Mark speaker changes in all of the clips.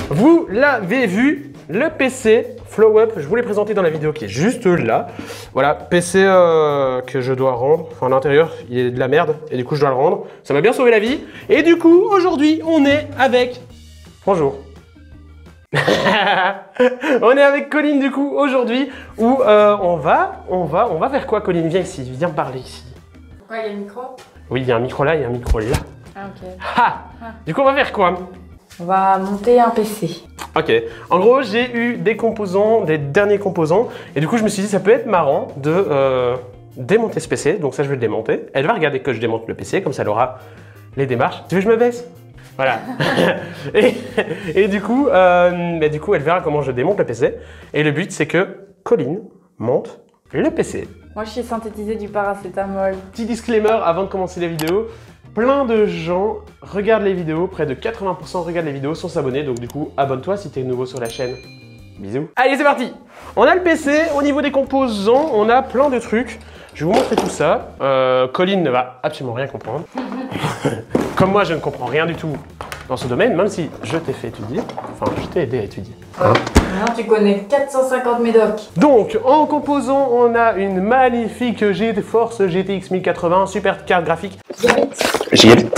Speaker 1: Vous l'avez vu, le PC FlowUp, je vous l'ai présenté dans la vidéo qui est juste là. Voilà, PC que je dois rendre. Enfin, à l'intérieur, il est de la merde et du coup, je dois le rendre. Ça m'a bien sauvé la vie. Et du coup, aujourd'hui, on est avec... Bonjour. On est avec Colline du coup aujourd'hui où on va faire quoi Colline? Viens ici, viens parler ici.
Speaker 2: Pourquoi il y a un micro?
Speaker 1: Oui, il y a un micro là, il y a un micro là.
Speaker 2: Ah ok.
Speaker 1: Ah. Du coup on va faire quoi?
Speaker 2: On va monter un PC.
Speaker 1: Ok, en gros j'ai eu des composants, des derniers composants et du coup je me suis dit ça peut être marrant de démonter ce PC, donc ça je vais le démonter. Elle va regarder que je démonte le PC, comme ça elle aura les démarches. Tu veux que je me baisse? Voilà. et du coup, elle verra comment je démonte le PC. Et le but, c'est que Colline monte le PC.
Speaker 2: Moi, je suis synthétisé du paracétamol.
Speaker 1: Petit disclaimer avant de commencer la vidéo. Plein de gens regardent les vidéos, près de 80% regardent les vidéos sans s'abonner. Donc du coup, abonne-toi si tu es nouveau sur la chaîne. Bisous. Allez, c'est parti. On a le PC. Au niveau des composants, on a plein de trucs. Je vais vous montrer tout ça. Colline ne va absolument rien comprendre. Comme moi, je ne comprends rien du tout dans ce domaine, même si je t'ai fait étudier. Enfin, je t'ai aidé à étudier.
Speaker 2: Hein? Maintenant, tu connais 450 médocs.
Speaker 1: Donc, en composant, on a une magnifique GeForce GTX 1080, super carte graphique. Gigabit.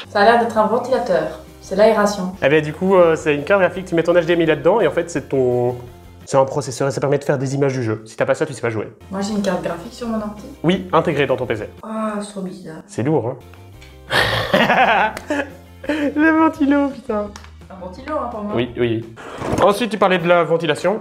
Speaker 2: Ça a l'air d'être un ventilateur. C'est l'aération.
Speaker 1: Eh bien, du coup, c'est une carte graphique, tu mets ton HDMI là-dedans et en fait, c'est un processeur et ça permet de faire des images du jeu. Si t'as pas ça, tu sais pas jouer.
Speaker 2: Moi, j'ai une carte graphique sur mon ordi.
Speaker 1: Oui, intégré dans ton PC.
Speaker 2: Ah, c'est trop bizarre.
Speaker 1: C'est lourd, hein. Le ventilo, putain.
Speaker 2: Un ventilo, hein, pour moi.
Speaker 1: Oui, oui. Ensuite, tu parlais de la ventilation.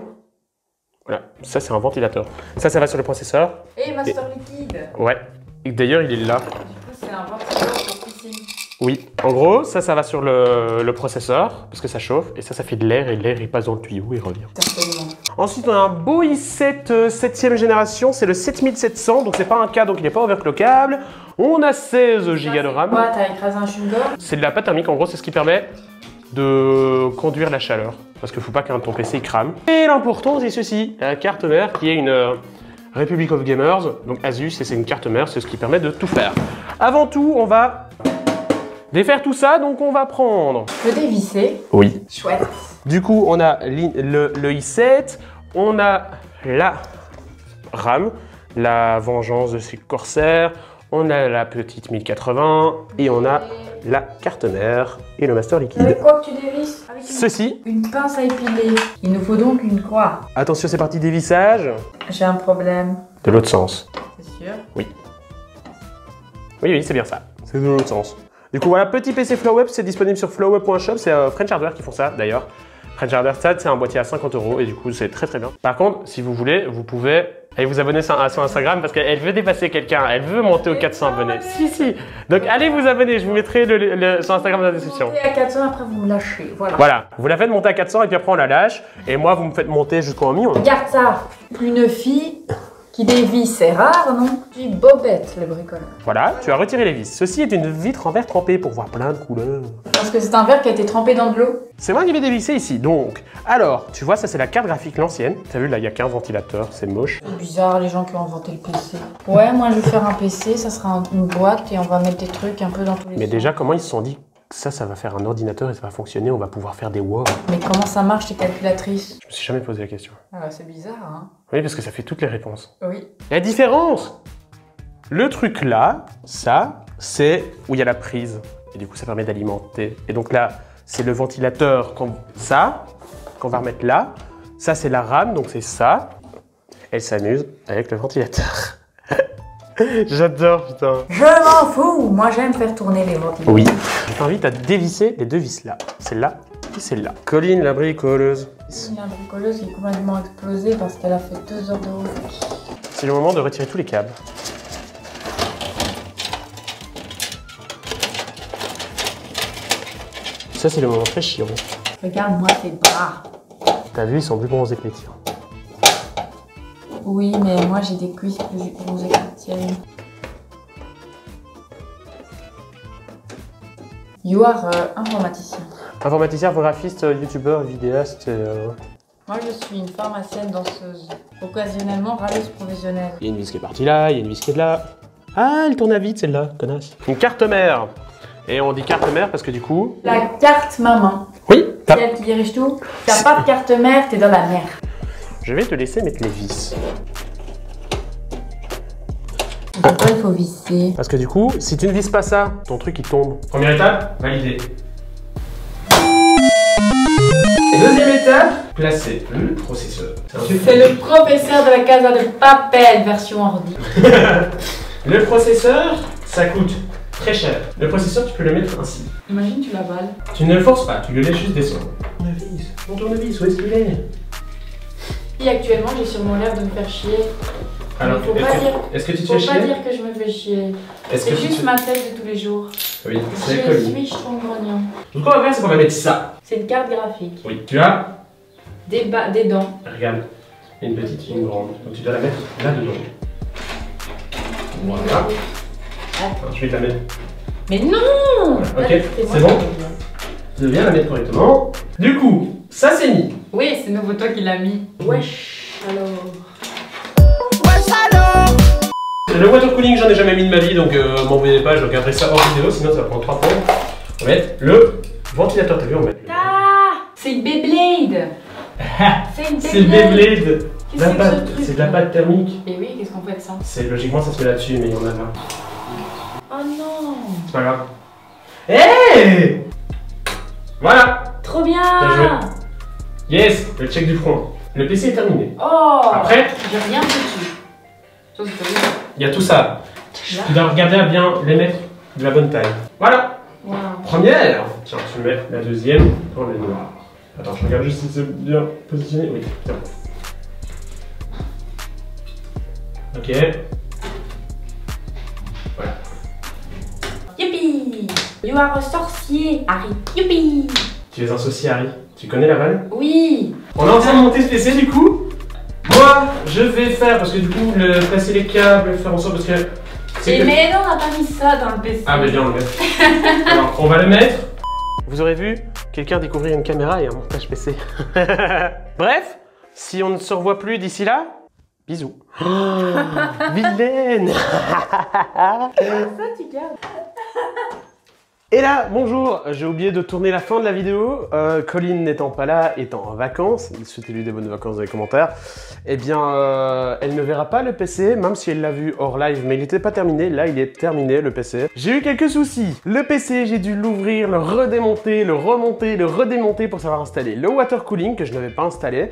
Speaker 1: Voilà, ça c'est un ventilateur. Ça va sur le processeur.
Speaker 2: Et master liquide.
Speaker 1: Ouais. Et d'ailleurs, il est là.
Speaker 2: Du coup, c'est un ventilateur pour piscine.
Speaker 1: Oui, en gros, ça va sur le processeur, parce que ça chauffe, et ça fait de l'air, et l'air il passe dans le tuyau et il revient.
Speaker 2: Certainement.
Speaker 1: Ensuite, on a un beau i7 7ème génération, c'est le 7700, donc c'est pas un K, donc il n'est pas overclockable. On a 16 Go de RAM.
Speaker 2: Ouais, t'as écrasé un chewing-gum.
Speaker 1: C'est de la pâte thermique, en gros, c'est ce qui permet de conduire la chaleur, parce qu'il faut pas qu'un ton PC il crame. Et l'important, c'est ceci, la carte mère, qui est une Republic of Gamers, donc Asus, et c'est une carte mère, c'est ce qui permet de tout faire. Avant tout, on va défaire tout ça, donc on va prendre...
Speaker 2: Le dévisser.
Speaker 1: Oui.
Speaker 2: Chouette.
Speaker 1: Du coup, on a le i7, on a la RAM, la vengeance de ces corsaires, on a la petite 1080 et on a la carte mère et le master liquide.
Speaker 2: Avec quoi que tu dévisses? Avec
Speaker 1: Ceci.
Speaker 2: Une pince à épiler. Il nous faut donc une croix.
Speaker 1: Attention, c'est parti dévissage.
Speaker 2: J'ai un problème.
Speaker 1: De l'autre sens.
Speaker 2: C'est sûr?
Speaker 1: Oui. Oui, c'est bien ça. C'est de l'autre sens. Du coup, voilà, petit PC FlowUp, c'est disponible sur flowup.shop. C'est French Hardware qui font ça, d'ailleurs. French Hardware, c'est un boîtier à 50 € et du coup, c'est très très bien. Par contre, si vous voulez, vous pouvez aller vous abonner à son Instagram parce qu'elle veut dépasser quelqu'un. Elle veut monter aux 400 abonnés. Si. Donc, allez vous abonner. Je vous mettrai son Instagram dans la description.
Speaker 2: Vous montez à 400, après vous me lâchez. Voilà.
Speaker 1: Voilà. Vous la faites monter à 400 et puis après, on la lâche. Et moi, vous me faites monter jusqu'au million.
Speaker 2: Regarde ça. Une fille qui dévisse, c'est rare, non? Tu bobette, le bricoleur.
Speaker 1: Voilà, tu as retiré les vis. Ceci est une vitre en verre trempé pour voir plein de couleurs.
Speaker 2: Parce que c'est un verre qui a été trempé dans de l'eau.
Speaker 1: C'est moi qui vais dévisser ici, donc. Alors, tu vois, ça c'est la carte graphique l'ancienne. T'as vu, là, il n'y a qu'un ventilateur, c'est moche.
Speaker 2: C'est bizarre, les gens qui ont inventé le PC. Ouais, moi je vais faire un PC, ça sera une boîte et on va mettre des trucs un peu dans tous les
Speaker 1: Mais
Speaker 2: sens.
Speaker 1: déjà, comment ils se sont dit que ça va faire un ordinateur et ça va fonctionner, on va pouvoir faire des Word.
Speaker 2: Mais comment ça marche, tes calculatrices?
Speaker 1: Je me suis jamais posé la question.
Speaker 2: Ah, c'est bizarre, hein?
Speaker 1: Oui, parce que ça fait toutes les réponses.
Speaker 2: Oui.
Speaker 1: La différence! Le truc là, ça, c'est où il y a la prise. Et du coup, ça permet d'alimenter. Et donc là, c'est le ventilateur, qu'on va remettre là. Ça, c'est la RAM, donc c'est ça. Elle s'amuse avec le ventilateur. J'adore, putain.
Speaker 2: Je m'en fous! Moi j'aime faire tourner les ventilateurs.
Speaker 1: Oui. Je t'invite à dévisser les deux vis là. Celle-là et celle-là. Colline, la bricoleuse.
Speaker 2: La bricoleuse est complètement explosée parce qu'elle a fait 2 heures de route.
Speaker 1: C'est le moment de retirer tous les câbles. Ça, c'est le moment très chiant.
Speaker 2: Regarde-moi tes bras.
Speaker 1: T'as vu, ils sont plus bronzés que les tiens.
Speaker 2: Oui, mais moi j'ai des cuisses plus bronzées que les tiennes. You are informaticien.
Speaker 1: Informaticien, graphiste, youtubeur, vidéaste.
Speaker 2: Moi je suis une pharmacienne danseuse. Occasionnellement râleuse professionnelle.
Speaker 1: Il y a une vis qui est partie là, il y a une vis qui est là. Ah, elle tourne à vide celle-là, connasse. Une carte mère. Et on dit carte mère parce que du coup...
Speaker 2: La carte maman.
Speaker 1: Oui.
Speaker 2: C'est elle qui dirige tout. Si t'as pas de carte mère, t'es dans la merde.
Speaker 1: Je vais te laisser mettre les vis.
Speaker 2: Pourquoi il faut visser?
Speaker 1: Parce que du coup, si tu ne vises pas ça, ton truc il tombe. Première étape, valider. Et deuxième étape, placer le processeur.
Speaker 2: C'est le professeur de la Casa de Papel version ordi.
Speaker 1: Le processeur, ça coûte très cher. Le processeur, tu peux le mettre ainsi.
Speaker 2: Imagine, tu l'avales.
Speaker 1: Tu ne le forces pas, tu le laisses juste descendre. Mon tournevis, où est-ce qu'il est?
Speaker 2: Et actuellement, j'ai sûrement l'air de me faire chier.
Speaker 1: Alors, est-ce que tu te fais chier?
Speaker 2: Faut pas dire que je me fais chier. C'est juste ma tête de tous les jours.
Speaker 1: Oui, c'est
Speaker 2: Je
Speaker 1: Colline.
Speaker 2: suis trop grognon.
Speaker 1: Donc, ce qu'on va faire, c'est qu'on va mettre ça.
Speaker 2: C'est une carte graphique.
Speaker 1: Oui, tu as?
Speaker 2: Des dents.
Speaker 1: Regarde, une petite et une grande. Donc, tu dois la mettre là-dedans. Voilà. Alors, je vais te la mettre.
Speaker 2: Mais non!
Speaker 1: Ok, c'est bon. Tu dois bien la mettre correctement. Du coup, ça c'est mis.
Speaker 2: Oui, c'est nouveau toi qui l'as mis. Wesh, alors.
Speaker 1: Le water cooling, j'en ai jamais mis de ma vie, donc m'en venez pas, je regarderai ça hors vidéo, sinon ça va prendre 3 points. On va mettre le ventilateur, t'as vu, on va mettre.
Speaker 2: Ah! C'est une Beyblade!
Speaker 1: C'est le Beyblade! C'est de la pâte thermique.
Speaker 2: Et oui, qu'est-ce qu'on fait de ça?
Speaker 1: C'est logiquement ça se met là-dessus, mais il y en a là.
Speaker 2: Oh non!
Speaker 1: C'est pas grave. Hey! Voilà!
Speaker 2: Trop bien!
Speaker 1: Yes! Le check du front. Le PC est terminé.
Speaker 2: Oh!
Speaker 1: Après,
Speaker 2: j'ai rien dessus. Ça, c'est pas bien.
Speaker 1: il y a tout ça.
Speaker 2: Là.
Speaker 1: Tu dois regarder à bien les mettre de la bonne taille. Voilà!
Speaker 2: Wow.
Speaker 1: Première! Tiens, tu mets la deuxième dans le noir. Attends, je regarde juste si c'est bien positionné. Oui, c'est bon. Ok. Voilà.
Speaker 2: Youpi! You are a sorcier, Harry. Youpi!
Speaker 1: Tu es un sorcier, Harry. Tu connais la vanne?
Speaker 2: Oui!
Speaker 1: On est en train de monter ce PC du coup. Moi, je vais faire, parce que du coup, placer les câbles, faire en sorte parce que...
Speaker 2: Mais non, on n'a pas mis ça dans le PC.
Speaker 1: Ah, mais bien, on le met. Alors, on va le mettre. Vous aurez vu quelqu'un découvrir une caméra et un montage PC. Bref, si on ne se revoit plus d'ici là, bisous. Oh, vilaine.
Speaker 2: Ça, tu gardes.
Speaker 1: Et là, bonjour, j'ai oublié de tourner la fin de la vidéo. Colline n'étant pas là, étant en vacances, souhaitez-lui des bonnes vacances dans les commentaires, eh bien, elle ne verra pas le PC, même si elle l'a vu hors live, mais il n'était pas terminé. Là, il est terminé, le PC. J'ai eu quelques soucis. Le PC, j'ai dû l'ouvrir, le redémonter, le remonter, le redémonter pour savoir installer le water cooling, que je n'avais pas installé.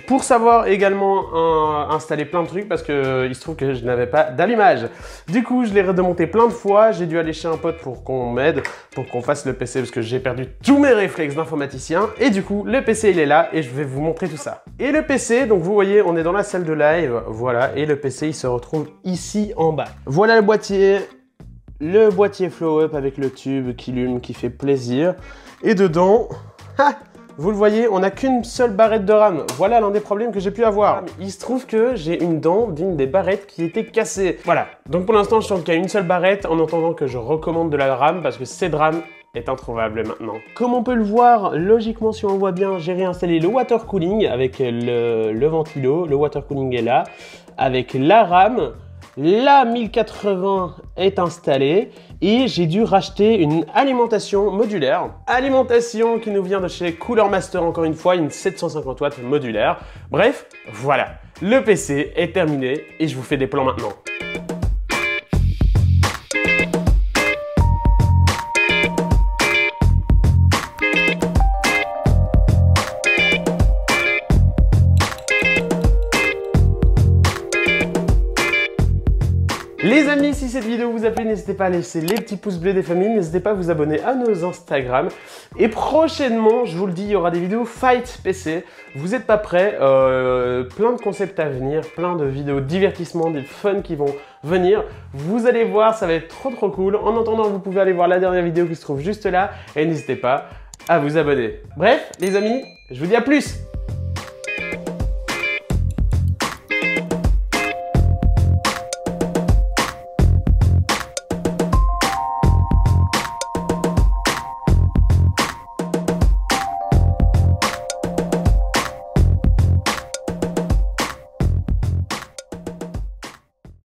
Speaker 1: Pour savoir également installer plein de trucs parce que il se trouve que je n'avais pas d'allumage. Du coup, je l'ai redémonté plein de fois. J'ai dû aller chez un pote pour qu'on m'aide, pour qu'on fasse le PC parce que j'ai perdu tous mes réflexes d'informaticien. Et du coup, le PC, il est là et je vais vous montrer tout ça. Et le PC, donc vous voyez, on est dans la salle de live. Voilà, et le PC, il se retrouve ici en bas. Voilà le boîtier. Le boîtier Flow Up avec le tube qui allume, qui fait plaisir. Et dedans... Vous le voyez, on n'a qu'une seule barrette de RAM. Voilà l'un des problèmes que j'ai pu avoir. Il se trouve que j'ai une dent d'une des barrettes qui était cassée. Voilà. Donc pour l'instant, je sens qu'il y a une seule barrette en attendant que je recommande de la RAM parce que cette RAM est introuvable maintenant. Comme on peut le voir, logiquement, si on le voit bien, j'ai réinstallé le water cooling avec le ventilo. Le water cooling est là. Avec la RAM. La 1080 est installée et j'ai dû racheter une alimentation modulaire. Alimentation qui nous vient de chez Cooler Master encore une fois, une 750 watts modulaire. Bref, voilà, le PC est terminé et je vous fais des plans maintenant. Les amis, si cette vidéo vous a plu, n'hésitez pas à laisser les petits pouces bleus des familles, n'hésitez pas à vous abonner à nos Instagram. Et prochainement, je vous le dis, il y aura des vidéos Fight PC. Vous n'êtes pas prêts, plein de concepts à venir, plein de vidéos de divertissement, des fun qui vont venir. Vous allez voir, ça va être trop cool. En attendant, vous pouvez aller voir la dernière vidéo qui se trouve juste là et n'hésitez pas à vous abonner. Bref, les amis, je vous dis à plus!